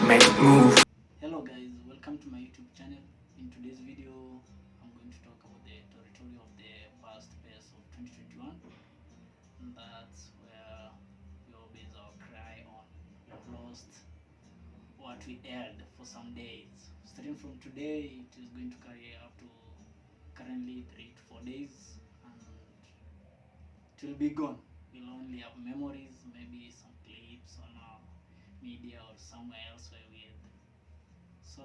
make move. Hello guys, welcome to my YouTube channel. In today's video, I'm going to talk about the territory of the past Pes of 2021. And that's where we all base our cry on. We've lost what we held for some days. Starting from today, it is going to carry up to currently 3 to 4 days, and it will be gone. We'll only have memories, maybe some clips on our media or somewhere else where we had. So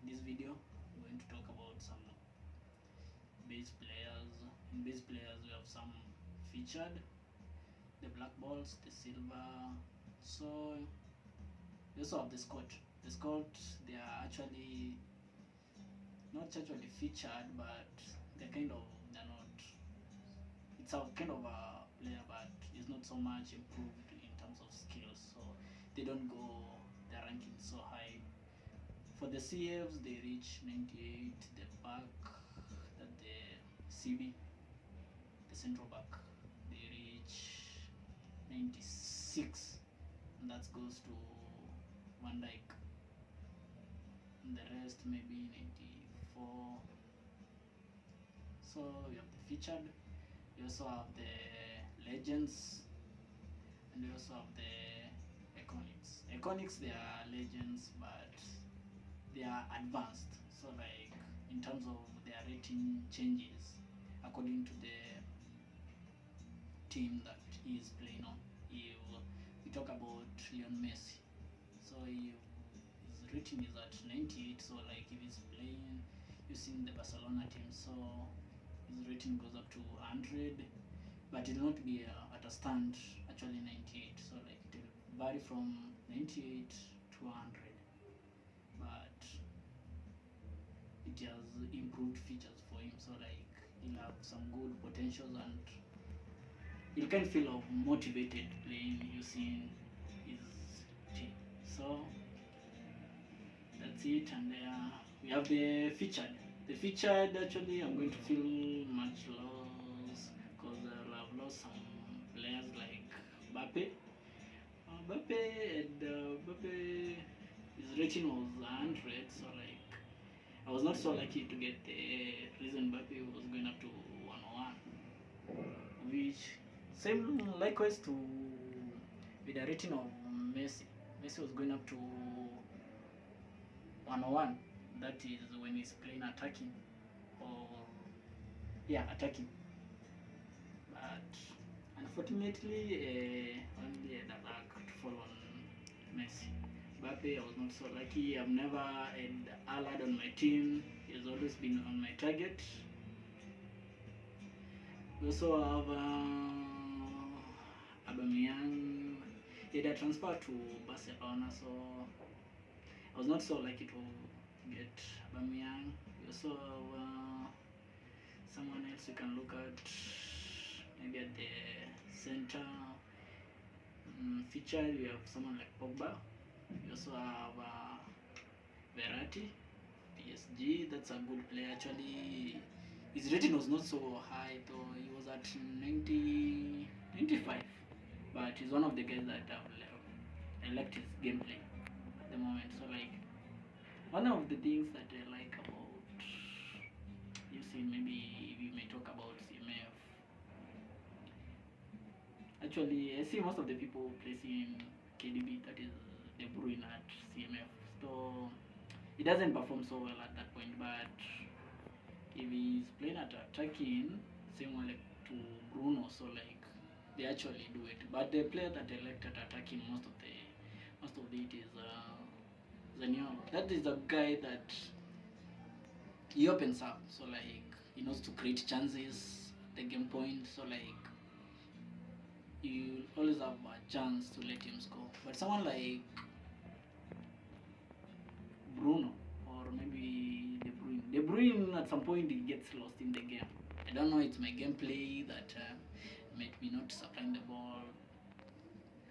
in this video, I'm going to talk about some base players. In base players, we have some featured, the black balls, the silver. So we also have the Scott. The Scott, they are actually not actually featured, but they're not. It's a kind of a player, but it's not so much improved in terms of skills. So they don't go their ranking so high. For the CFs, they reach 98. The back, that the CB, the central back, they reach 96, and that goes to Van Dijk. And the rest maybe 94. So we have the featured. We also have the legends, and we also have the iconics. Iconics, they are legends, but they are advanced, so like in terms of their rating changes according to the team that he is playing on. If we talk about Lionel Messi, so if his rating is at 98, so like if he's playing using the Barcelona team, so his rating goes up to 100, but it will not be at a stand actually 98, so like it will vary from 98 to 100, but it has improved features for him, so like he'll have some good potentials and he can feel motivated playing using his team. So that's it. And we have the featured. The featured, actually I'm going to feel much loss because I'll have lost some players like Bape. Bape, his rating was 100, so like I was not so lucky to get the reason Mbappe was going up to 101, which same likewise to with the rating of Messi. Messi was going up to 101. That is when he's playing attacking, or attacking. But unfortunately, only had a luck to fall on Messi. Mbappe, I was not so lucky. I've never had Alad on my team. He's always been on my target. We also have Aubameyang. He had a transfer to Barcelona, so I was not so lucky to get Aubameyang. We also have someone else you can look at, maybe at the center. Featured, we have someone like Pogba. We also have Verratti, PSG. That's a good player. Actually, his rating was not so high, though he was at 90, 95. But he's one of the guys that I liked his gameplay at the moment. So like one of the things that I like about, you see, maybe we may talk about CMF. Actually, I see most of the people placing KDB, that is De Bruyne, at CMF. So he doesn't perform so well at that point, but if he's playing at attacking, same way like to Bruno, so like they actually do it. But the player that I liked at attacking most of it is Zaniolo. That is the guy that he opens up, so like he knows to create chances at the game point, so like you always have a chance to let him score. But someone like Bruno or maybe De Bruyne at some point he gets lost in the game. I don't know, it's my gameplay that made me not supplying the ball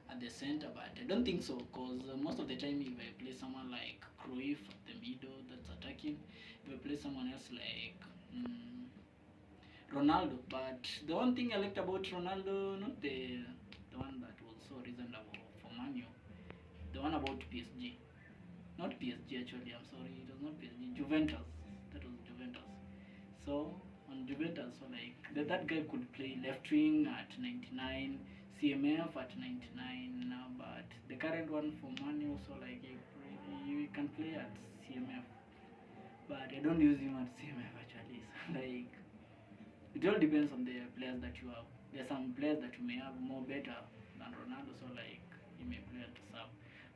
at the center, but I don't think so, because most of the time if I play someone like Cruyff at the middle that's attacking, if I play someone else like Ronaldo. But the one thing I liked about Ronaldo, not the one that was so reasonable for Manu, the one about PSG, not PSG actually. I'm sorry, it was not PSG. Juventus. That was Juventus. So on Juventus, so like that guy could play left wing at 99, CMF at 99, but the current one for Manu, so like you can play at CMF, but I don't use him at CMF actually. So like it all depends on the players that you have. There are some players that you may have more better than Ronaldo, so like you may play at sub.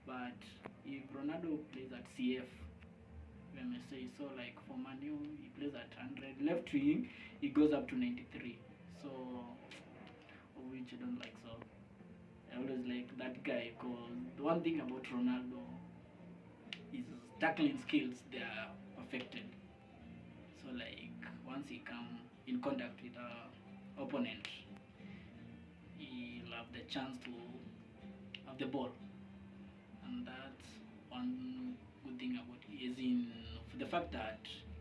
But if Ronaldo plays at CF, we may say so. Like for Manu, he plays at 100. Left wing, he goes up to 93. So, of which I don't like. So I always like that guy because the one thing about Ronaldo is tackling skills. They are perfected. So like once he come in contact with a opponent, he'll have the chance to have the ball, and that's one good thing about is in the fact that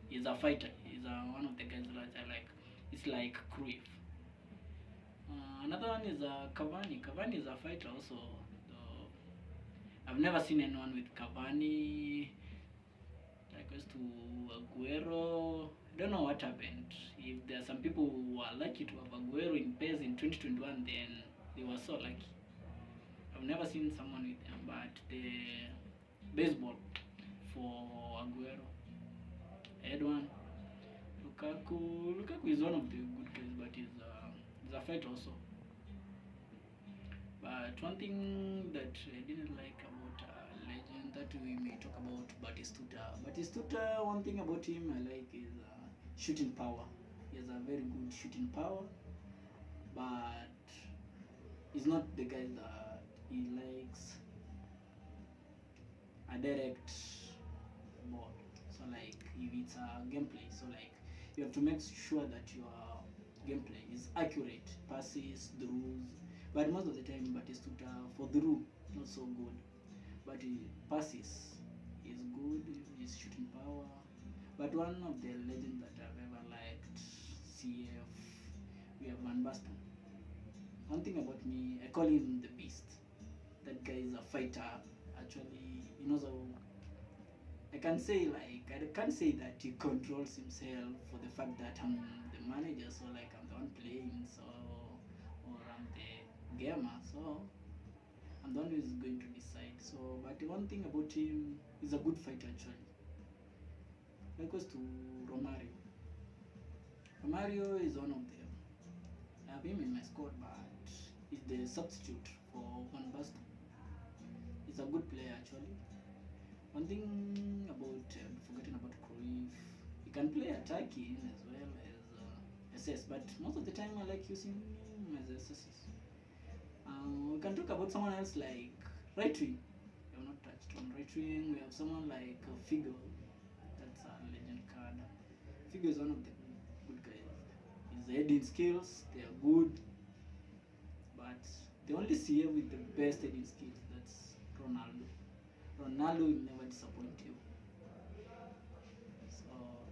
he's a fighter. He's one of the guys that I like. It's like Cruyff. Another one is Cavani. Cavani is a fighter also. Though I've never seen anyone with Cavani like goes to Aguero. I don't know what happened. If there are some people who are lucky to have Aguero in PES in 2021, then they were so lucky. I've never seen someone with them, but the baseball for Aguero, Edwin, Lukaku. Lukaku is one of the good guys, but he's a fighter also. But one thing that I didn't like about legend that we may talk about Batistuta. Batistuta, one thing about him I like is shooting power. He has a very good shooting power, but he's not the guy that he likes a direct ball. So like if it's a gameplay, so like you have to make sure that your gameplay is accurate, passes, throughs. But most of the time, Batistuta for through not so good. But passes is good. His shooting power. But one of the legends that I've ever liked, CF, we have Van Basten. One thing about me, I call him the Beast. That guy is a fighter. Actually, he knows how. I can't say that he controls himself for the fact that I'm the manager, so like I'm the one playing, so or I'm the gamer, so I'm the one who is going to decide. So, but the one thing about him, he's a good fighter actually. Likewise to Romario. Romario is one of them. I have him in my squad, but he's the substitute for Van Basten. He's a good player actually. One thing about forgetting about Cruyff, he can play attacking as well as SS, but most of the time I like using him as SS. We can talk about someone else like right wing. We have not touched on right wing. We have someone like Figo. That's a legend card. Figo is one of the good guys. His heading skills, they are good, but they only see him with the best heading skills. That's Ronaldo. Ronaldo will never disappoint you. So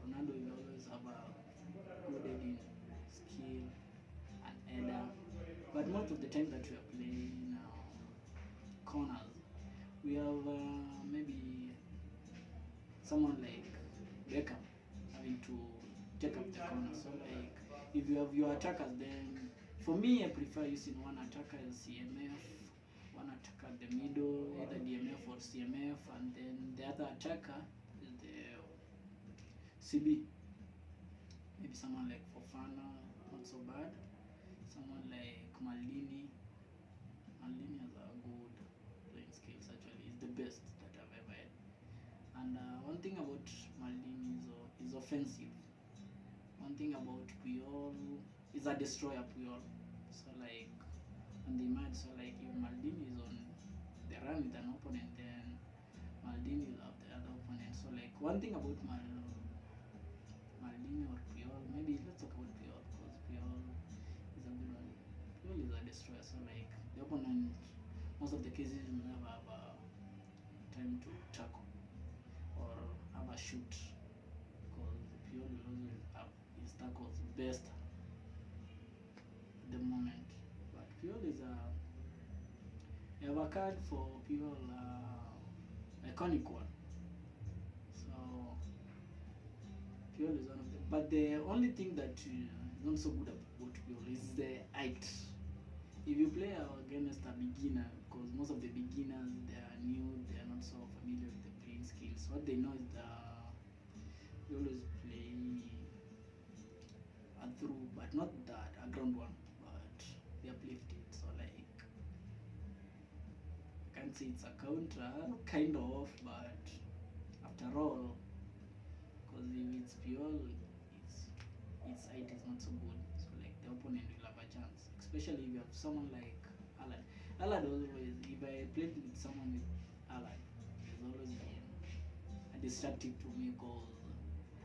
Ronaldo will always have a good heading skill and header. But most of the time that we are playing corners, we have maybe someone like Beckham having to take up the corner. So like if you have your attackers, then for me I prefer using one attacker as CMF, one attacker at the middle, either DMF or CMF, and then the other attacker is the CB. Maybe someone like Fofana, not so bad. Someone like Maldini. Maldini has a good playing skills actually. He's the best that I've ever had. And one thing about Maldini is offensive. One thing about Puyol is a destroyer Puyol. So like on the match, so like if Maldini is on the run with an opponent, then Maldini will have the other opponent. So like one thing about Maldini or Puyol, maybe let's talk about Puyol because Puyol is a good one. Puyol is a destroyer, so like the opponent, most of the cases will never have time to tackle or have a shoot because Puyol will always have his tackles best at the moment. But Puyol is I have a card for Puyol, iconic one. Piol is one of them. But the only thing that is not so good about Piol is the height. If you play against a beginner, because most of the beginners they are new, they are not so familiar with the playing skills. What they know is you always play a through, but not that a ground one, but they uplifted. So like I can't say it's a counter, kind of, but after all, because if it's pure, its height is not so good. So like the opponent will have a chance, especially if you have someone like Alad. Alad always, if I played with someone with Alad, there's always been a distractive to me because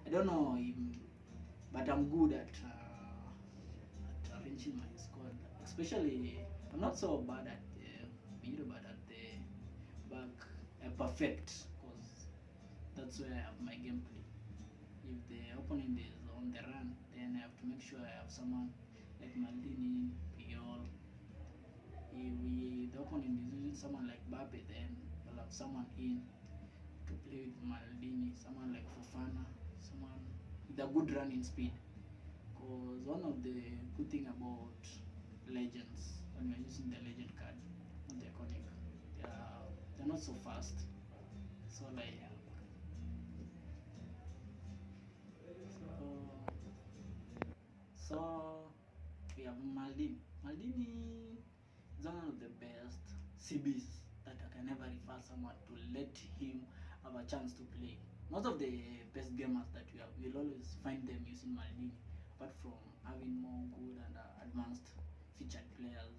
I don't know him, but I'm good at arranging my squad. Especially, I'm not so bad at the middle, but at the back, perfect because that's where I have my gameplay. If the opponent is on the run, then I have to make sure I have someone like Maldini, Piol. If the opponent is using someone like By Pes, then I'll have someone in to play with Maldini, someone like Fofana, someone with a good running speed. Because one of the good thing about legends, when you're using the legend card, not the iconic, they're not so fast. So like so we have Maldini. Maldini is one of the best CBs that I can ever refer someone to let him have a chance to play. Most of the best gamers that we have, we'll always find them using Maldini, apart from having more good and advanced featured players.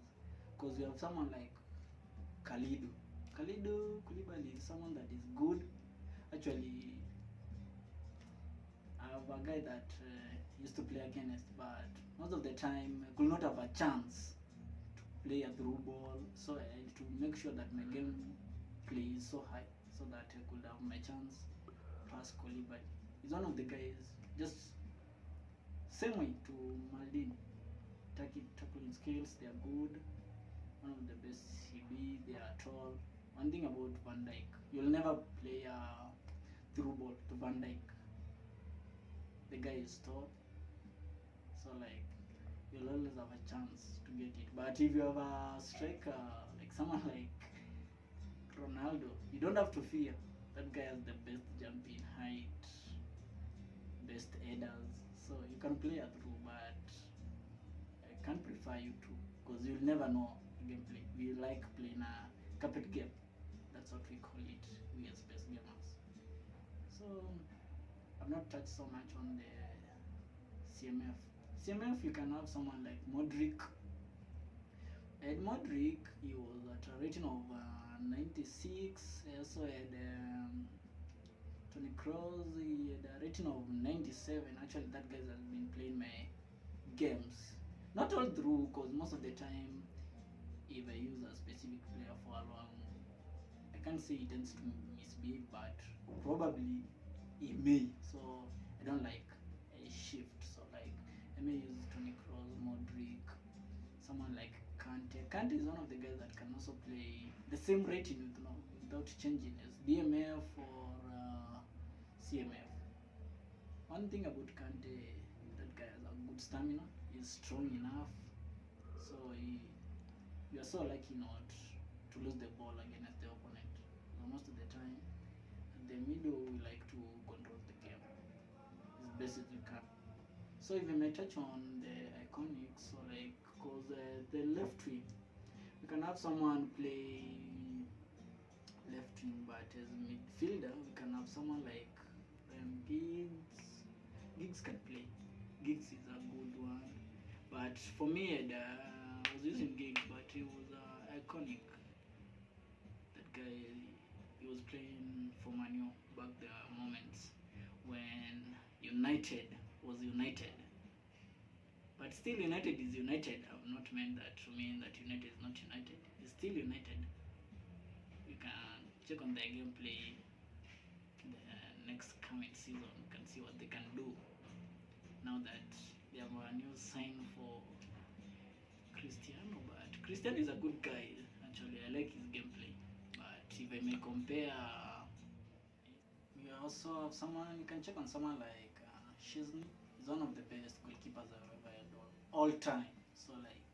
Because we have someone like Khalidu. Khalidu Koulibaly is someone that is good. Actually, I have a guy that used to play against, but most of the time I could not have a chance to play a through ball. So I had to make sure that my game play is so high so that I could have my chance pass Koulibaly. He's one of the guys, just same way to Maldini. Tackling skills, they are good. One of the best CB, they are tall. One thing about Van Dijk, you'll never play a through ball to Van Dijk. The guy is tall, so like you'll always have a chance to get it. But if you have a striker like someone like Ronaldo, you don't have to fear. That guy has the best jumping height, best headers, so you can play a through. But I can't prefer you to, because you'll never know gameplay. We like playing a carpet game. That's what we call it, we as best gamers. So I've not touched so much on the CMF. CMF, you can have someone like Modric. At Modric, he was at a rating of 96. He also had Tony Kroos, he had a rating of 97. Actually, that guy has been playing my games. Not all through, because most of the time, if I use a specific player for a long, I can't say he tends to misbehave, but probably he may. So I don't like a shift. So like I may use Tony Kroos, Modric, someone like Kante. Kante is one of the guys that can also play the same rating without changing as DMF or CMF. One thing about Kante, that guy has a good stamina. He's strong enough, so you are so lucky not to lose the ball against the opponent. So most of the time, at the middle we like to control the game as best as you can. So if you may touch on the iconics, so like, cause the left wing, you can have someone play left wing, but as a midfielder, we can have someone like Giggs. Giggs can play. Giggs is a good one, but for me, I was using Giggs, but he was iconic. That guy, he was playing for Manu back the moments when United was United. But still, United is United. I've not meant that to mean that United is not United. It's still United. You can check on their gameplay the next coming season. You can see what they can do now that they have a new sign for Cristiano. But Cristiano is a good guy. Actually, I like his gameplay. But if I may compare, you also have someone, you can check on someone like Chesney is one of the best goalkeepers I've ever had all time. So like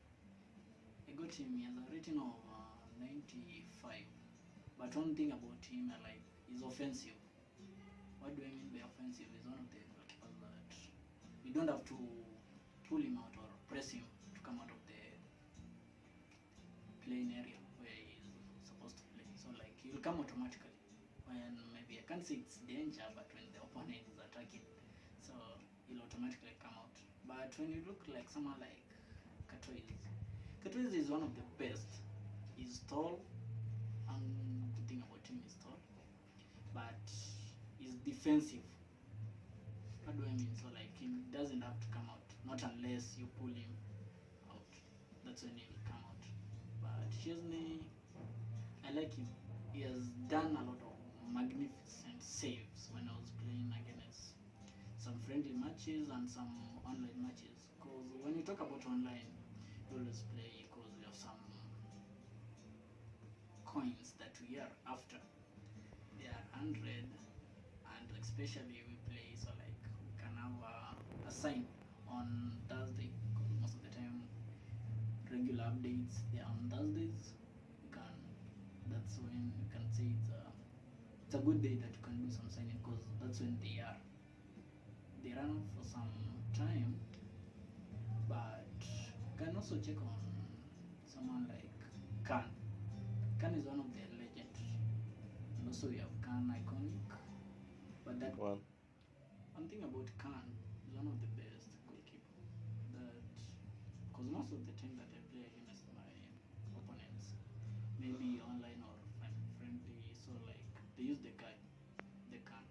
I got him. He has a rating of 95. But one thing about him, I like, is offensive. What do I mean by offensive? He's one of the goalkeepers that you don't have to pull him out or press him to come out of the playing area where he's supposed to play. So like he'll come automatically when maybe I can't say it's danger, but when the opponent is attacking, so he'll automatically come out. But when you look like someone like Katoiz is one of the best. He's tall, and the thing about him is tall, but he's defensive. What do I mean? So like he doesn't have to come out, not unless you pull him out. That's when he'll come out. But Chesney, I like him. He has done a lot of magnificent saves when I was playing against some friendly matches and some online matches. Because when you talk about online, you always play because you have some coins that we are after. They are 100, and especially we play, so like we can have a sign on Thursday, because most of the time regular updates they are on Thursdays. You can, that's when you can say it's a good day that you can do some signing, because that's when they run off for some time. But you can also check on someone like Khan. Khan is one of the legends, and also we have Khan Iconic. But that one thing about Khan is one of the best goalkeeper. That because most of the time that I play against my opponents, maybe online or friendly, so like they use the guy, the Khan,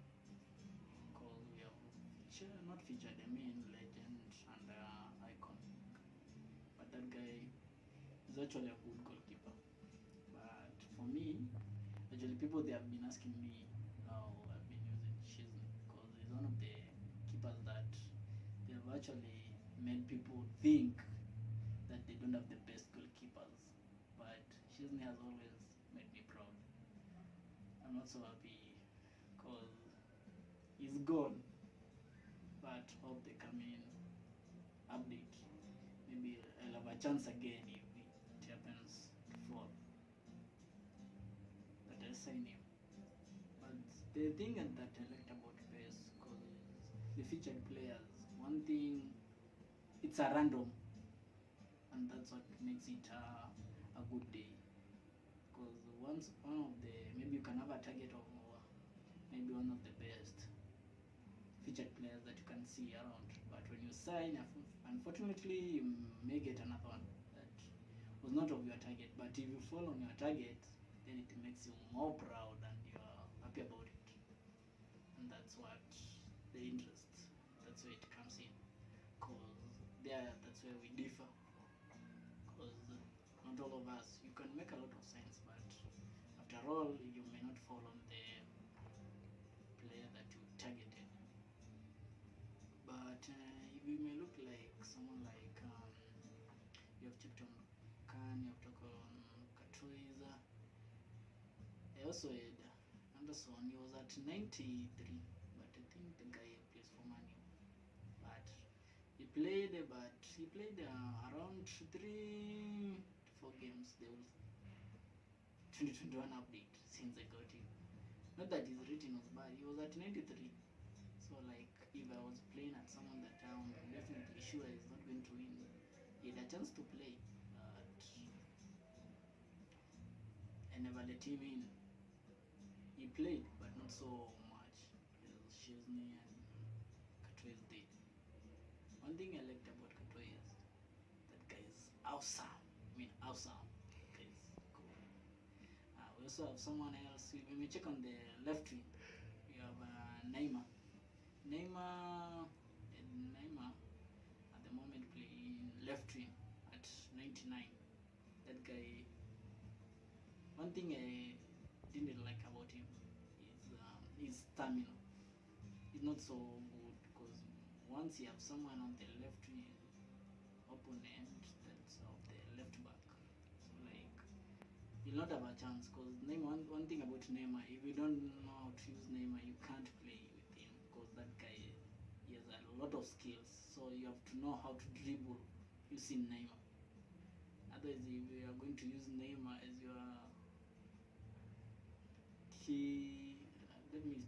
because we have not featured, I mean legend and icon. But that guy is actually a good goalkeeper. But for me, actually people they have been asking me how I've been using Chesney, because he's one of the keepers that they have actually made people think that they don't have the best goalkeepers. But Chesney has always made me proud. I'm not so happy because he's gone. But hope they come in, update. Maybe I'll have a chance again if it happens to fall. But I'll sign him. But the thing that I liked about PES, because the featured players, one thing, it's a random, and that's what makes it a good day. Because once one of the, maybe you can have a target of maybe one of the best featured players that you can see around, but when you sign, unfortunately you may get another one that was not of your target. But if you fall on your target, then it makes you more proud and you are happy about it, and that's what the interest, that's where it comes in. Because that's where we differ, because not all of us, you can make a lot of sense, but after all you may not fall on the player that you targeted. But you may look like someone like you have checked on Khan, you have checked on Katoiza. I also had Anderson. He was at 93, but I think the guy plays for Man U. But he played around 3 to 4 games. There was 2021 update since I got him. Not that his rating was bad. He was at 93. So like if I was playing at someone that I'm definitely sure is not going to win, he had a chance to play, but I never let him in. He played, but not so much as Chesney and Katoiz did. One thing I liked about Katoiz, that guy is awesome. I mean awesome. That guy is cool. We also have someone else. When we check on the left wing, we have Neymar. Neymar at the moment playing left wing at 99. That guy, one thing I didn't like about him is his stamina. He's not so good, because once you have someone on the left wing opponent that's of the left back, so like you'll not have a chance. Because Neymar, one thing about Neymar, if you don't know how to use Neymar, you can't play with him, because that guy he has a lot of skills. So you have to know how to dribble using Neymar. Otherwise, if you are going to use Neymar as your key, let me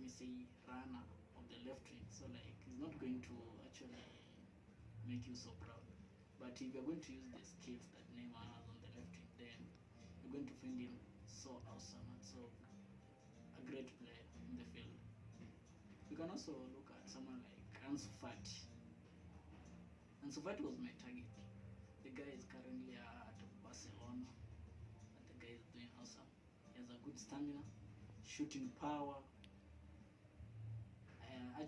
say runner of the left wing. So like he's not going to actually make you so proud. But if you're going to use the skills that Neymar has on the left wing, then you're going to find him so awesome and so a great player in the field. You can also look at someone like Ansu Fati. Ansu Fati was my target. The guy is currently at Barcelona, but the guy is doing awesome. He has a good stamina, shooting power. I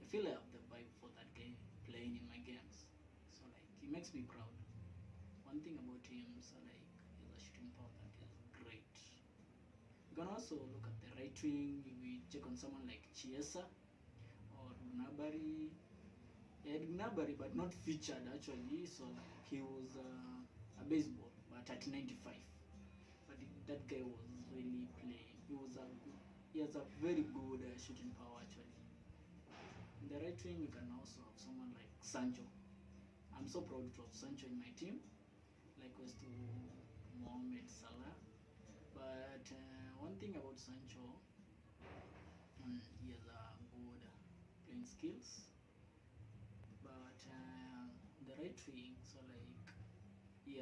feel I have the vibe for that guy playing in my games. So like he makes me proud. One thing about him, so like he has a shooting power that is great. You can also look at the right wing. If we check on someone like Chiesa or Gnabry. Gnabry, but not featured actually. So like he was a baseball, but at 95. But that guy was really playing. He has a very good shooting power actually. In the right wing, you can also have someone like Sancho. I'm so proud to have Sancho in my team. Likewise to Mohamed Salah. But one thing about Sancho, he has a good playing skills. But the right wing, so like you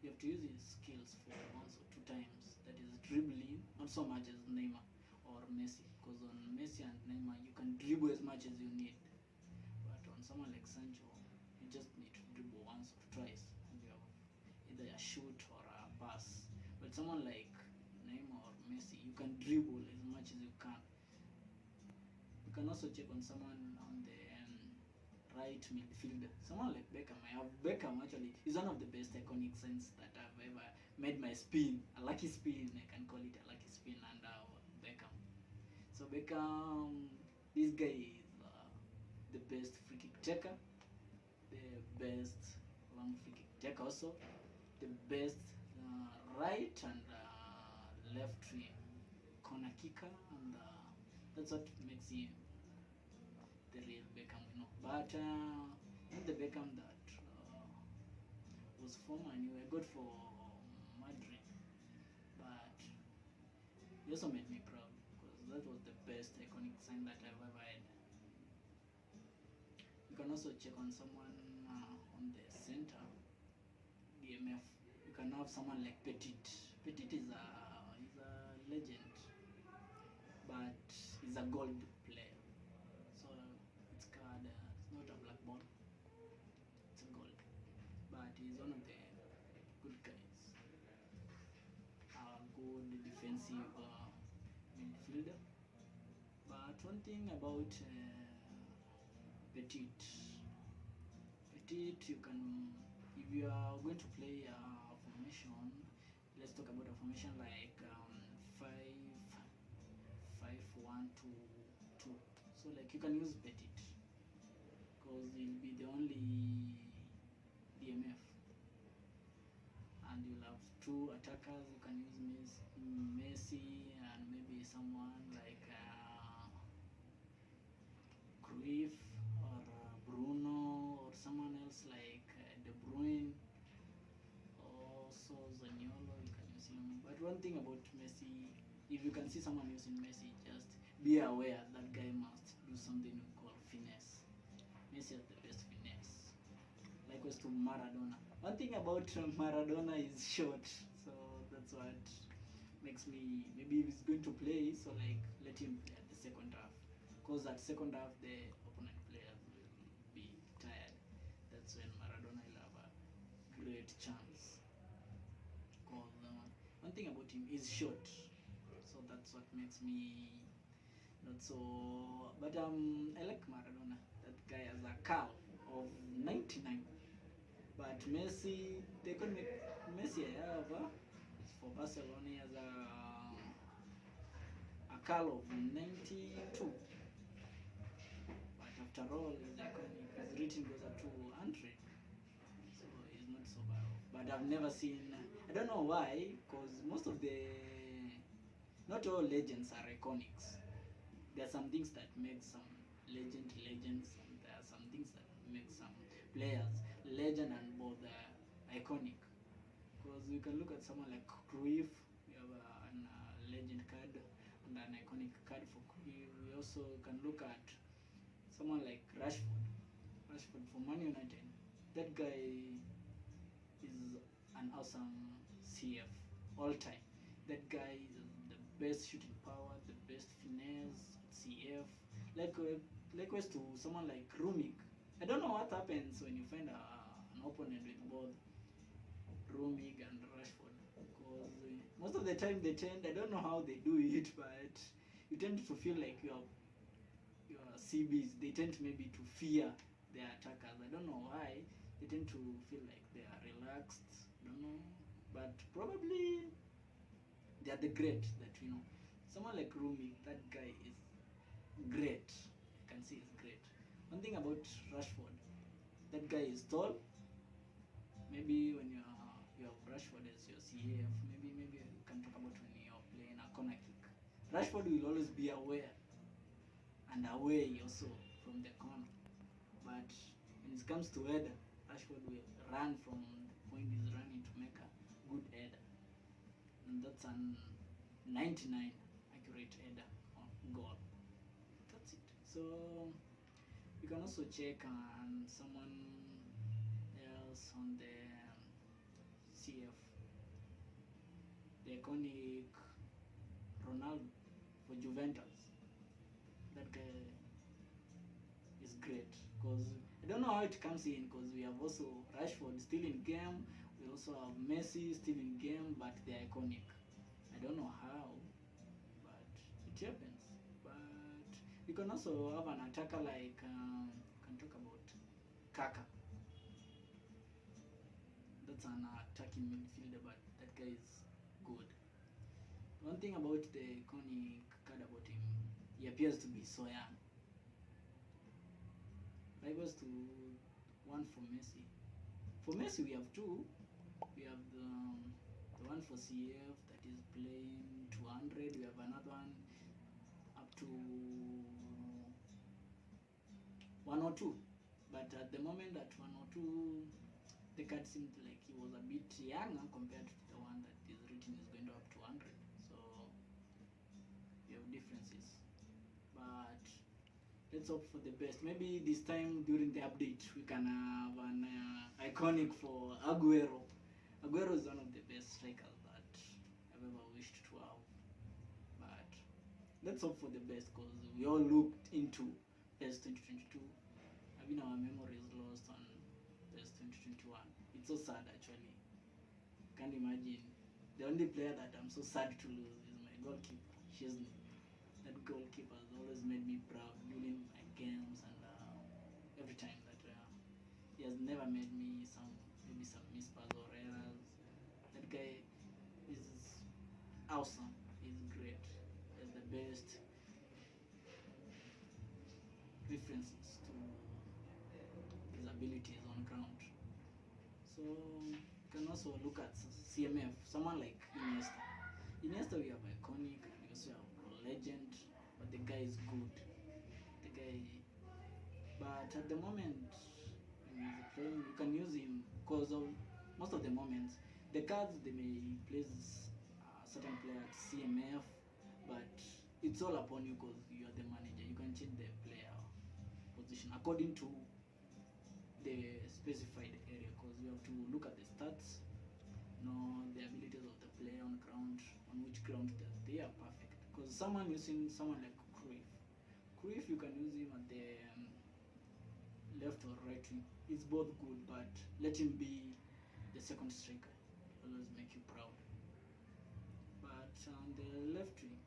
have to use his skills for once or two times. That is dribbling, not so much as Neymar or Messi. Because on Messi and Neymar, you can dribble as much as you need. But on someone like Sancho, you just need to dribble once or twice, and you have either a shoot or a pass. But someone like Neymar or Messi, you can dribble as much as you can. You can also check on someone on the right midfielder. Someone like Beckham. I have Beckham actually. He's one of the best iconic signs that I've ever made my spin. A lucky spin, I can call it a lucky spin under Beckham. So Beckham, this guy is the best free kick taker, the best long free kick taker also, the best right and left wing corner kicker, and that's what makes him the real Beckham, you know. But not the Beckham that was former and you were good for Madrid. But he also made me proud because that was the best iconic sign that I've ever had. You can also check on someone on the center, DMF. You can have someone like Petit. Petit is a legend, but he's a gold player. So it's called, it's not a black ball, it's a gold. But he's one of the good guys. A good defensive midfielder. But one thing about Petit, you can, if you are going to play a formation, let's talk about a formation like 5-1-2-2. So like you can use Petit because he'll be the only DMF, and you'll have two attackers. You can use Messi and maybe someone like Cruyff or Bruno or someone else like De Bruyne, also Zaniolo. You can use him. But one thing about Messi, if you can see someone using Messi, just be aware that guy must do something we call finesse. Messi has the best finesse. Likewise to Maradona. One thing about Maradona is short, so that's what makes me, maybe if he's going to play, so like let him play at the second half, because at second half the opponent players will be tired. That's when Maradona will have a great chance. Because one thing about him is short, so that's what makes me not so. But I like Maradona. That guy has a curl of 99. But Messi, they could make Messi for Barcelona. He has a curl of 92. But after all, his rating goes up to 100. So he's not so bad. But I've never seen, I don't know why, because most of the, not all legends are iconics. there are some things that make some legends, and there are some things that make some players legend and both iconic. Because you can look at someone like Cruyff, we have an legend card and an iconic card for Cruyff. We also can look at someone like Rashford for Man United. That guy is an awesome CF all time. That guy is the best shooting power, the best finesse, CF. Likewise to someone like Rumik. I don't know what happens when you find an opponent with both Rumik and Rashford, because most of the time I don't know how they do it, but you tend to feel like your CBs, they tend to maybe to fear their attackers. I don't know why. They tend to feel like they are relaxed. I don't know, but probably they are the great that we know. Someone like Rumi, that guy is great. I can see he's great. One thing about Rashford, that guy is tall. Maybe when you have Rashford as your CAF, maybe you can talk about when you're playing a corner kick. Rashford will always be aware and away also from the corner. But when it comes to header, Rashford will run from the point he's running to make a good header. And that's an 99 accurate header on goal. That's it. So you can also check on someone else on the CF. The iconic Ronaldo for Juventus. That guy is great, because I don't know how it comes in, because we have also Rashford still in game, we also have Messi still in game, but they're iconic. I don't know how, but it happens. But you can also have an attacker like can talk about Kaka. That's an attacking midfielder, but that guy is good. One thing about the iconic card about him, he appears to be so young. Rivals to one for Messi. For Messi, we have two. We have the one for CF that is playing 200. We have another one up to 102. But at the moment at 102, the card seemed like he was a bit younger compared to the one that is written is going to up to 100. So you have differences. But let's hope for the best. Maybe this time during the update we can have an iconic for Aguero. Aguero is one of the best strikers that I've ever wished to have. But let's hope for the best, because we all looked into PES 2022. I mean, our memory is lost on PES 2021. It's so sad actually. Can't imagine. The only player that I'm so sad to lose is my goalkeeper. That goalkeeper has always made me proud during my games, and every time that he has never made me maybe some mispas or errors. That guy is awesome. He's great. He has the best references to his abilities on ground. So you can also look at CMF, someone like Iniesta. Iniesta, we have iconic, we also have legend, but the guy is good. But at the moment when he's playing, you can use him because of most of the moments. The cards, they may place a certain player at CMF, but it's all upon you because you are the manager. You can change the player position according to the specified area, because you have to look at the stats, know the abilities of the player on ground, on which ground that they are perfect. Because someone like Cruyff, you can use him at the left or right wing. It's both good, but let him be the second striker. Always make you proud. But on the left wing,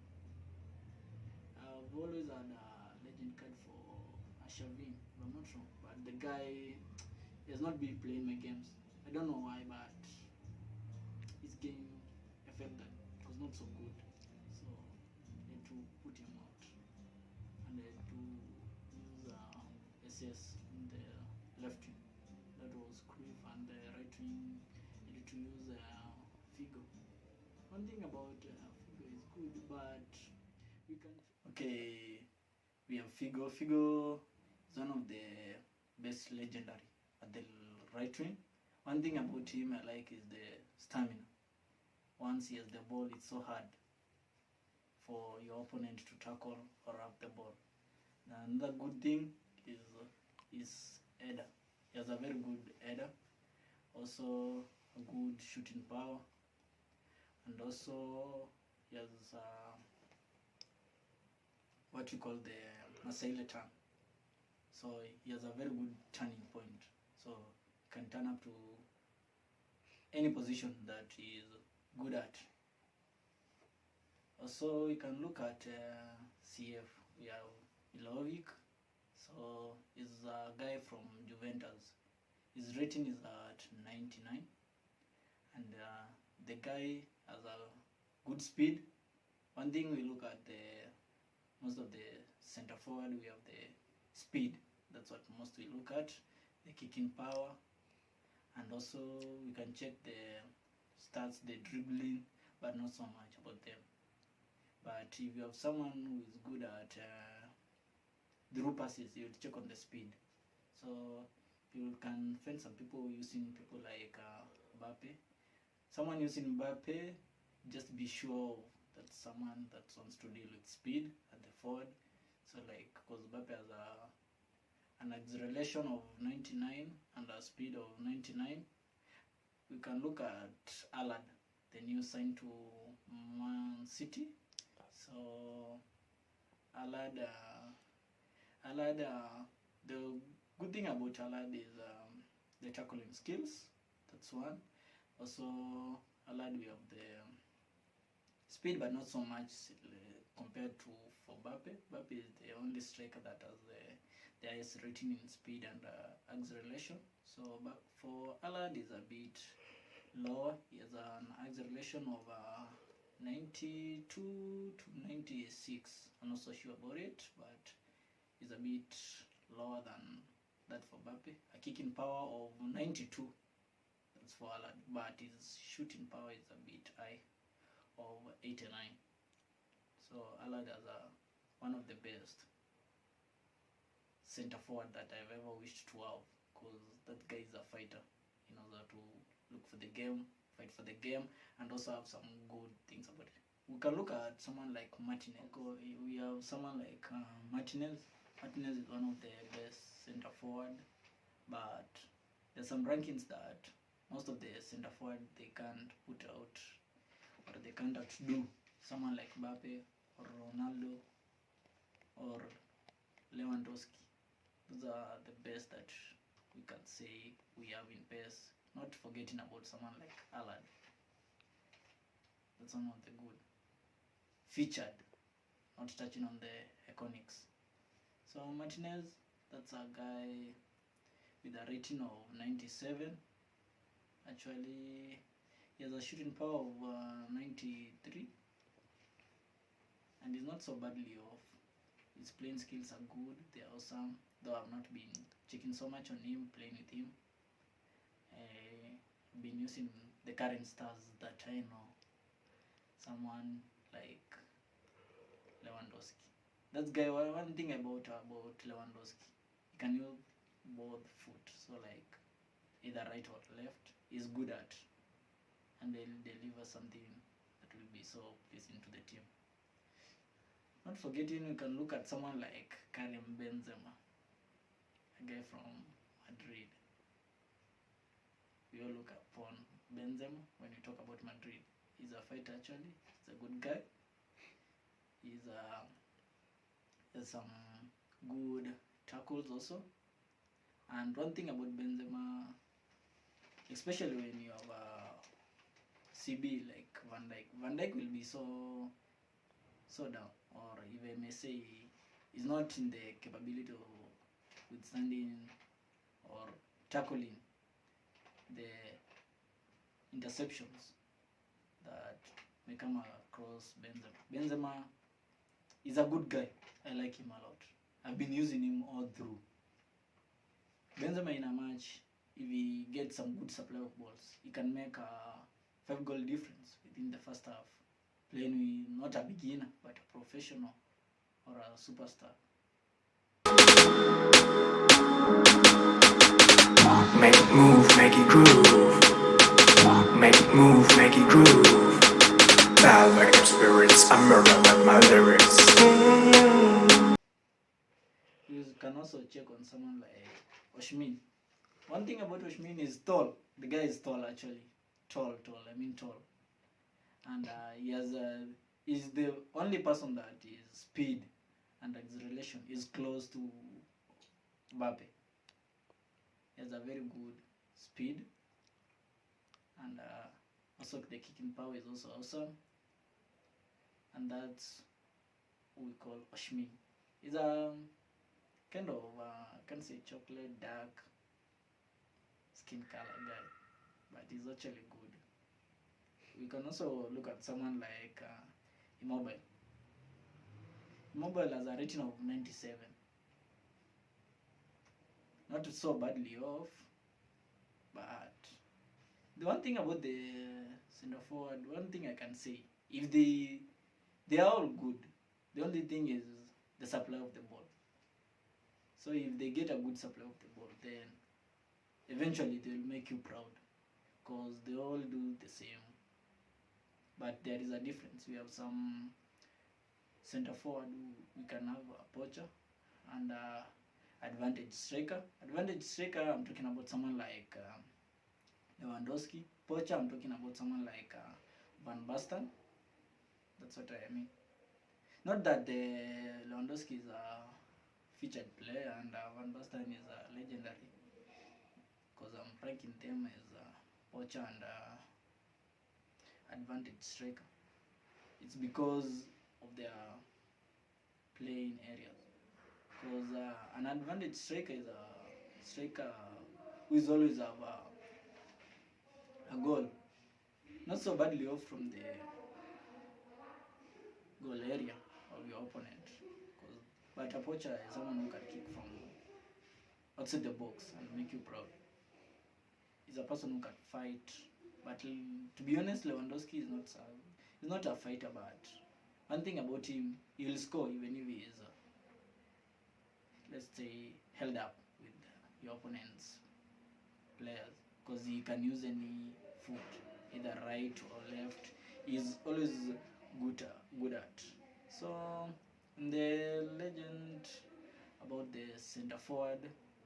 I've always had a legend card for Ashavin, if I'm not wrong. But the guy has not been playing my games. I don't know why, but his game, I felt that it was not so good. So I had to put him out, and I had to use SS in the left wing. That was Cruyff, and the right wing I had to use Figo. One thing about Figo is good, but we can. Okay, We have Figo. Figo is one of the best legendary at the right wing. One thing about him I like is the stamina. Once he has the ball, it's so hard for your opponent to tackle or up the ball. Another good thing is his header. He has a very good header. Also a good shooting power, and also he has what we call the Masaile turn. So he has a very good turning point. So he can turn up to any position that he is good at. Also, we can look at CF. We have Ilovic. So he's a guy from Juventus. His rating is at 99, and the guy has a good speed. One thing we look at most of the center forward, we have the speed. That's what most we look at. The kicking power, and also we can check the stats, the dribbling, but not so much about them. But if you have someone who is good at through passes, you check on the speed. So you can find some people using people like Mbappe. Someone using Mbappe, just be sure that someone that wants to deal with speed at the forward. So like, because Mbappe has an acceleration of 99 and a speed of 99. We can look at Alad, the new sign to Man City. So Alad, the good thing about Alad is the tackling skills. That's one. Also, Alad, we have the speed, but not so much compared to for Mbappe. Mbappe is the only striker that has the highest rating in speed and acceleration. So, but for Alad is a bit lower. He has an acceleration of 92 to 96. I'm not so sure about it, but it's a bit lower than that for Mbappe. A kicking power of 92. That's for Alad, but his shooting power is a bit high of 89. So Alad is one of the best center forward that I've ever wished to have, because that guy is a fighter. He knows how to look for the game, fight for the game, and also have some good things about it. We can look at someone like Martinez. We have someone like Martinez. Martinez is one of the best center forward, but there's some rankings that most of the center forward they can't put out, or they can't outdo someone like Mbappe or Ronaldo or Lewandowski. Those are the best that we can say we have in PES. Not forgetting about someone like Alad. That's one of the good featured. Not touching on the iconics. So Martinez, that's a guy with a rating of 97. Actually, he has a shooting power of 93, and he's not so badly off. His playing skills are good, they are awesome, though I've not been checking so much on him, playing with him. I've been using the current stars that I know. Someone like Lewandowski. That guy, one thing about Lewandowski, he can use both foot, so like either right or left, he's good at, and they'll deliver something that will be so pleasing to the team. Not forgetting, we can look at someone like Karim Benzema, a guy from Madrid. We all look upon Benzema when we talk about Madrid. He's a fighter actually, he's a good guy. He's has some good tackles also. And one thing about Benzema, especially when you have a CB like Van Dijk will be so down, or if I may say, is not in the capability of withstanding or tackling the interceptions that may come across Benzema. Benzema is a good guy. I like him a lot. I've been using him all through. Benzema in a match, if he gets some good supply of balls, he can make a 5-goal difference within the first half. Playing with not a beginner, but a professional or a superstar. Make it move, make it groove. Make it move, make it groove. Salvating spirits, I murder with my lyrics. You can also check on someone like Oshmin. One thing about Oshmin is tall. The guy is tall actually. Tall. I mean tall. And he's the only person that is speed and acceleration is close to By Pes. He has a very good speed, and also the kicking power is also awesome. And that's what we call Oshmin. He's a kind of can't say chocolate dark skin color guy, but he's actually good. We can also look at someone like Immobile. Immobile has a rating of 97. Not so badly off, but the one thing about the center forward, one thing I can say, if they are all good, the only thing is the supply of the ball. So if they get a good supply of the ball, then eventually they will make you proud, because they all do the same. But there is a difference. We have some center forward we can have a poacher and advantage striker. Advantage striker, I'm talking about someone like Lewandowski. Poacher, I'm talking about someone like Van Basten. That's what I mean. Not that Lewandowski is a featured player and Van Basten is a legendary, because I'm ranking them as poacher and advantage striker. It's because of their playing areas. Because an advantage striker is a striker who is always have a goal, not so badly off from the goal area of your opponent. But a poacher is someone who can kick from outside the box and make you proud. He's a person who can fight. But to be honest, Lewandowski is not a fighter. But one thing about him, he will score even if he is, let's say, held up with your opponent's players, because he can use any foot, either right or left. He's always good at. So the legend about the center forward,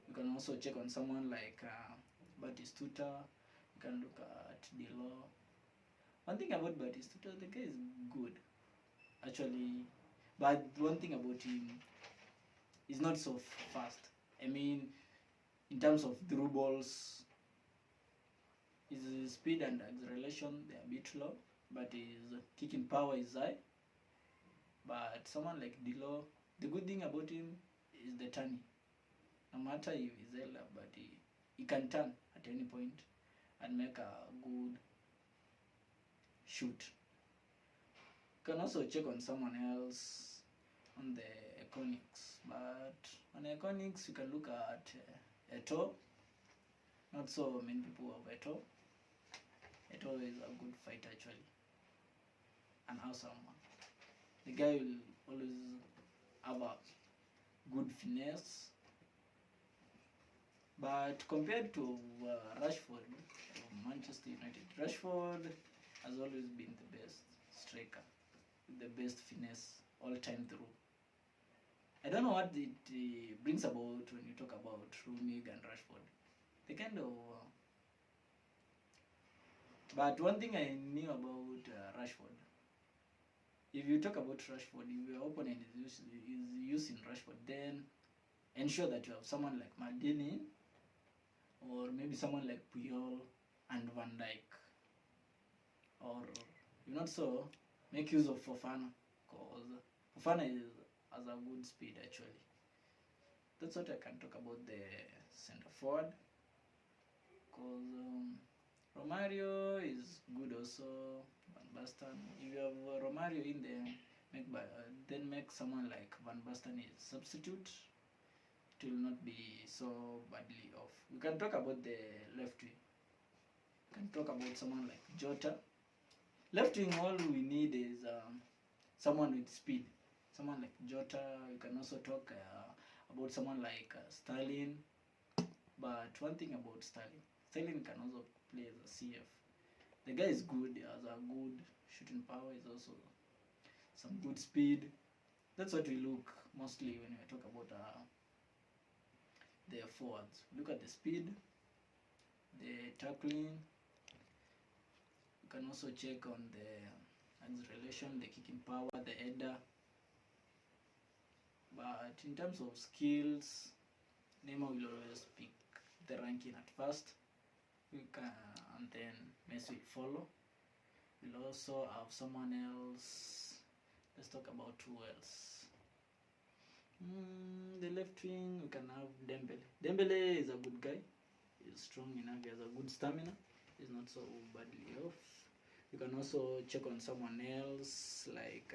you can also check on someone like Batistuta. You can look at Dilo. One thing about Batistuta, the guy is good actually, but one thing about him, he's not so fast. I mean, in terms of through balls, his speed and acceleration, they're a bit low, but his kicking power is high. But someone like Dilo, the good thing about him is the turning. No matter if he's held up, but he can turn at any point and make a good shoot. You can also check on someone else on the Iconics, but on Iconics you can look at Eto. Not so many people have Eto. Eto is a good fighter actually, an awesome one. The guy will always have a good finesse. But compared to Rashford of Manchester United, Rashford has always been the best striker, the best finesse all time through. I don't know what it brings about when you talk about Rumig and Rashford. They kind of... but one thing I knew about Rashford, if you talk about Rashford, if your opponent is using Rashford, then ensure that you have someone like Maldini, or maybe someone like Puyol and Van Dijk. Or if not so, make use of Fofana, because Fofana has a good speed actually. That's what I can talk about the center forward. Because Romario is good also, Van Basten. If you have Romario in there, then make someone like Van Basten a substitute. It will not be so badly off. We can talk about the left wing. We can talk about someone like Jota. Left wing, all we need is someone with speed. Someone like Jota. You can also talk about someone like Stalin. But one thing about Stalin can also play as a CF. The guy is good, he has a good shooting power, is also some good speed. That's what we look mostly when we talk about their forwards. Look at the speed, the tackling. You can also check on the acceleration, the kicking power, the header. But in terms of skills, Neymar will always pick the ranking at first. And then Messi will follow. We'll also have someone else. Let's talk about who else. The left wing, we can have Dembele. Dembele is a good guy. He's strong enough. He has a good stamina. He's not so badly off. You can also check on someone else like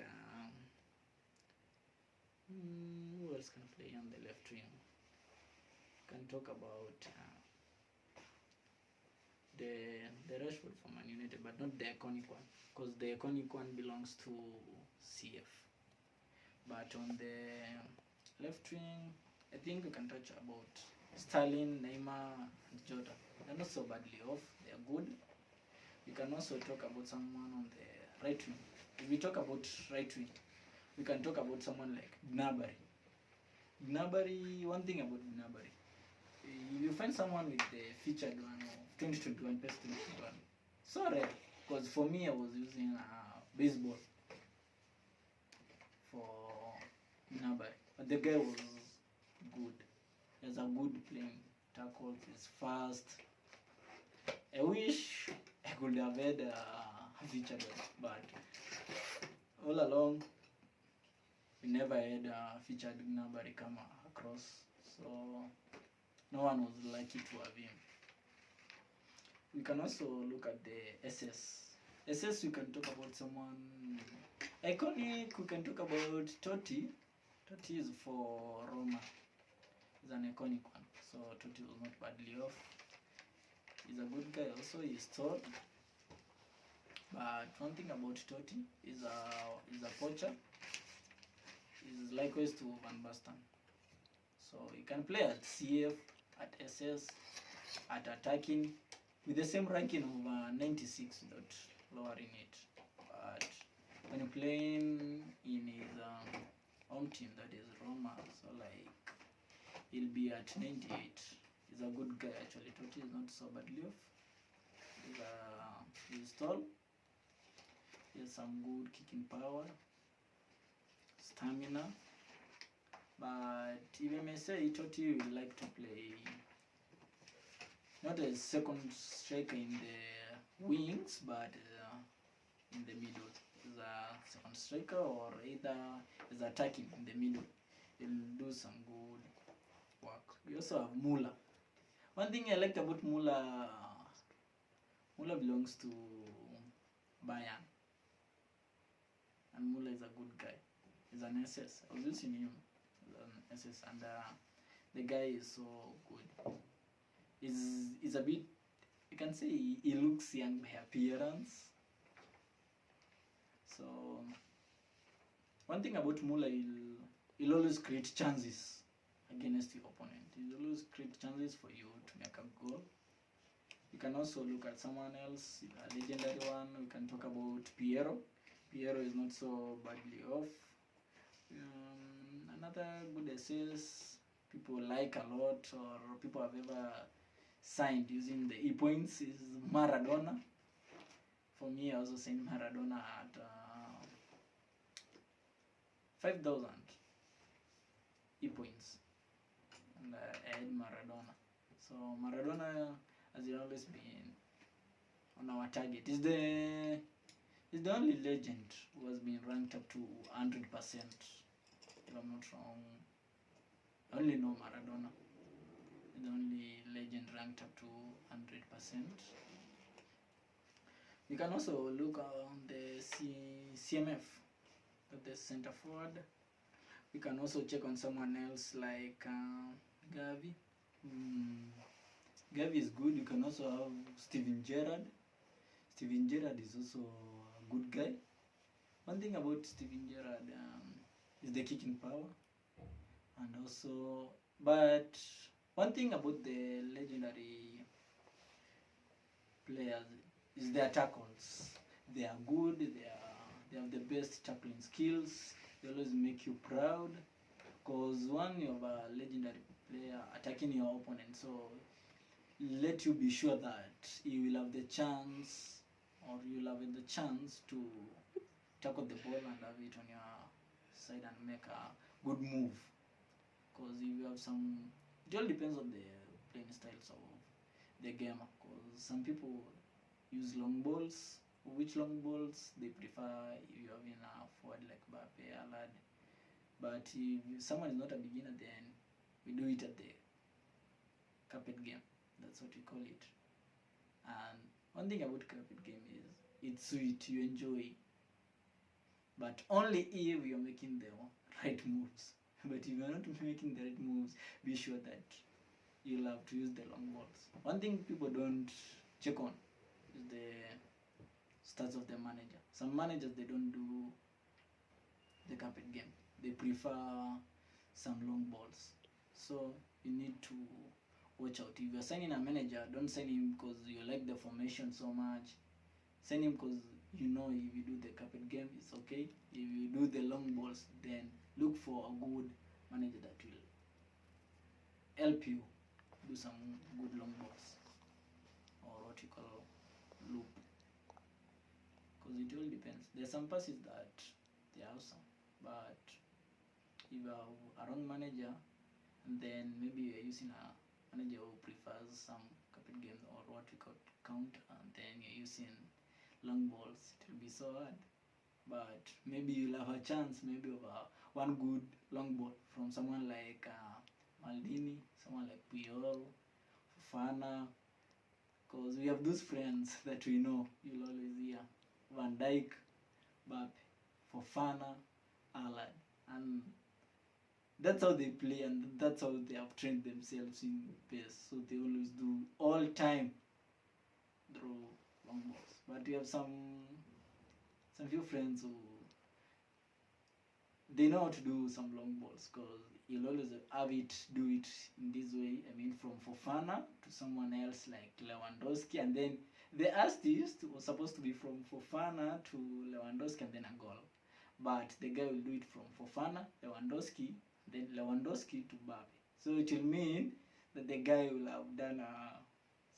who else can play on the left wing? You can talk about the Rashford for Man United, but not the iconic one, because the iconic one belongs to CF. But on the left wing, I think we can touch about Sterling, Neymar, and Jota. They're not so badly off. They're good. We can also talk about someone on the right wing. If we talk about right wing, we can talk about someone like Gnabry. Gnabry, one thing about Gnabry, if you find someone with the featured one of 2021, PES 2021, so rare. Because for me, I was using baseball for Gnabry, but the guy was good. He has a good playing tackles. He's fast. I wish I could have had a featured one, but all along we never had a featured Gnabry come across, so no one was lucky to have him. We can also look at the SS. SS, we can talk about someone iconic. We can talk about Totti. Totti is for Roma. He's an iconic one, so Totti was not badly off. He's a good guy also. He's tall. But one thing about Totti is a poacher. He's likewise to Van Basten. So he can play at CF, at SS, at attacking, with the same ranking of 96 without lowering it. But when you're playing in his home team, that is Roma, so like he'll be at 98. He's a good guy actually. Totti is not so badly off. He's tall. He has some good kicking power, stamina. But if I may say, Totti would like to play not as second striker in the wings, but in the middle. As a second striker or either as attacking in the middle. He'll do some good work. We also have Muller. One thing I liked about Muller belongs to Bayern. And Muller is a good guy. He's an SS. I was using him as an SS, and the guy is so good. He's a bit, you can say he looks young by appearance. So one thing about Muller, he'll always create chances against your opponent. He'll always create chances for you to make a goal. You can also look at someone else, a legendary one. We can talk about Piero. Piero is not so badly off. Another good assist people like a lot, or people have ever signed using the E-points, is Maradona. For me, I also signed Maradona at 5,000 E-points, and I had Maradona. So Maradona has always been on our target. He's the only legend who has been ranked up to 100%. If I'm not wrong, I only know Maradona. The only legend ranked up to 100%. We can also look on the CMF, the center forward. We can also check on someone else like Gavi. Gavi is good. You can also have Steven Gerrard. Steven Gerrard is also a good guy. One thing about Steven Gerrard is the kicking power. And also, but one thing about the legendary players is their tackles. They are good. They have the best tackling skills. They always make you proud. Because one, you have a legendary player attacking your opponent, so let you be sure that you will have the chance, or you will have the chance to tackle the ball and have it on your side and make a good move. Because if you have some, it all depends on the playing styles of the game. Because some people use long balls. Which long balls they prefer if you have in a forward like By Pes. But if someone is not a beginner, then we do it at the carpet game. That's what we call it. And one thing about carpet game is it's sweet, you enjoy, but only if you're making the right moves. But if you're not making the right moves, be sure that you'll have to use the long balls. One thing people don't check on is the stats of the manager. Some managers, they don't do the carpet game. They prefer some long balls. So you need to watch out. If you're signing a manager, don't sign him because you like the formation so much. Sign him because you know if you do the carpet game, it's okay. If you do the long balls, then look for a good manager that will help you do some good long balls, or what you call loop. Because it all depends. There's some passes that they're awesome, but if you have a wrong manager, and then maybe you're using a manager who prefers some carpet game or what we call count, and then you're using long balls, it will be so hard. But maybe you'll have a chance, maybe of one good long ball from someone like Maldini, someone like Puyol, Fofana, because we have those friends that we know. You'll always hear Van Dijk, Mbappe, Fofana, Haaland, and that's how they play, and that's how they have trained themselves in PES. So they always do all time throw long balls. But we have some few friends who they know how to do some long balls, because you'll always have it do it in this way. I mean, from Fofana to someone else like Lewandowski, and then the assist was supposed to be from Fofana to Lewandowski and then a goal. But the guy will do it from Fofana, Lewandowski, then Lewandowski to Mbappe. So it will mean that the guy will have done a